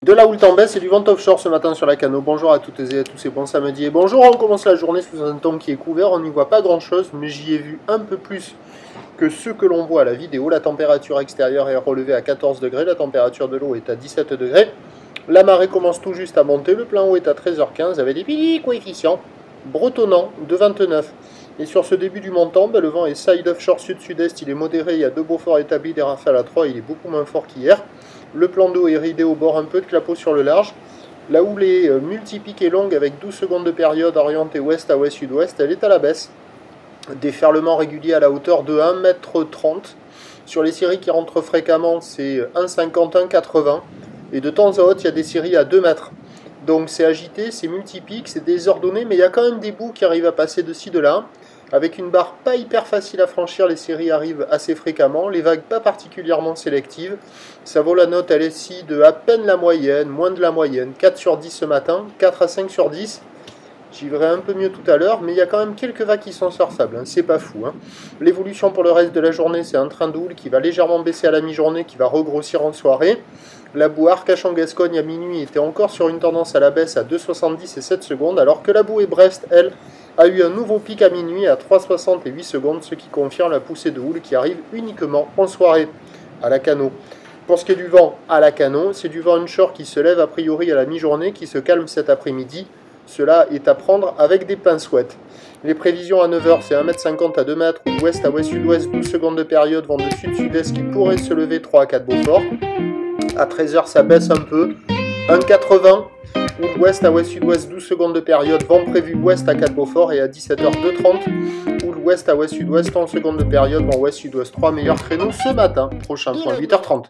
De la houle en baisse et du vent offshore ce matin sur la Cano. Bonjour à toutes et à tous et bon samedi. Et bonjour, on commence la journée sous un temps qui est couvert, on n'y voit pas grand chose, mais j'y ai vu un peu plus que ce que l'on voit à la vidéo. La température extérieure est relevée à 14 degrés, la température de l'eau est à 17 degrés. La marée commence tout juste à monter, le plein eau est à 13h15 avec des petits coefficients bretonnants de 29. Et sur ce début du montant, le vent est side offshore sud-sud-est, il est modéré, il y a 2 beaux forts établis, des rafales à 3, il est beaucoup moins fort qu'hier. Le plan d'eau est ridé au bord, un peu de clapot sur le large. La houle est multipique et longue avec 12 secondes de période orientée ouest à ouest-sud-ouest, elle est à la baisse. Déferlement régulier à la hauteur de 1,30 m. Sur les séries qui rentrent fréquemment, c'est 1,50 1,80 et de temps à autre, il y a des séries à 2 mètres. Donc c'est agité, c'est multipique, c'est désordonné, mais il y a quand même des bouts qui arrivent à passer de ci, de là. Avec une barre pas hyper facile à franchir, les séries arrivent assez fréquemment, les vagues pas particulièrement sélectives. Ça vaut la note à l'SI de à peine la moyenne, moins de la moyenne, 4 sur 10 ce matin, 4 à 5 sur 10. J'y verrai un peu mieux tout à l'heure, mais il y a quand même quelques vagues qui sont surfables, hein, c'est pas fou. Hein. L'évolution pour le reste de la journée, c'est un train de houle qui va légèrement baisser à la mi-journée, qui va regrossir en soirée. La boue Arcachon-Gascogne à minuit était encore sur une tendance à la baisse à 2,70 et 7 secondes, alors que la boue et Brest, elle, a eu un nouveau pic à minuit à 3,60 et 8 secondes, ce qui confirme la poussée de houle qui arrive uniquement en soirée à la Cano. Pour ce qui est du vent à la Cano, c'est du vent onshore qui se lève a priori à la mi-journée, qui se calme cet après-midi. Cela est à prendre avec des pincettes. Les prévisions à 9h, c'est 1,50 m à 2 mètres, ou ouest à ouest-sud-ouest, 12 secondes de période, vent de sud-sud-est qui pourrait se lever 3 à 4 Beaufort. À 13h, ça baisse un peu, 1,80 ou ouest à ouest-sud-ouest, 12 secondes de période, vent prévu ouest à 4 Beaufort, et à 17h, 2,30 ou l'ouest à ouest-sud-ouest, 11 secondes de période, vent ouest-sud-ouest, 3 meilleurs créneaux ce matin, prochain point, 8h30.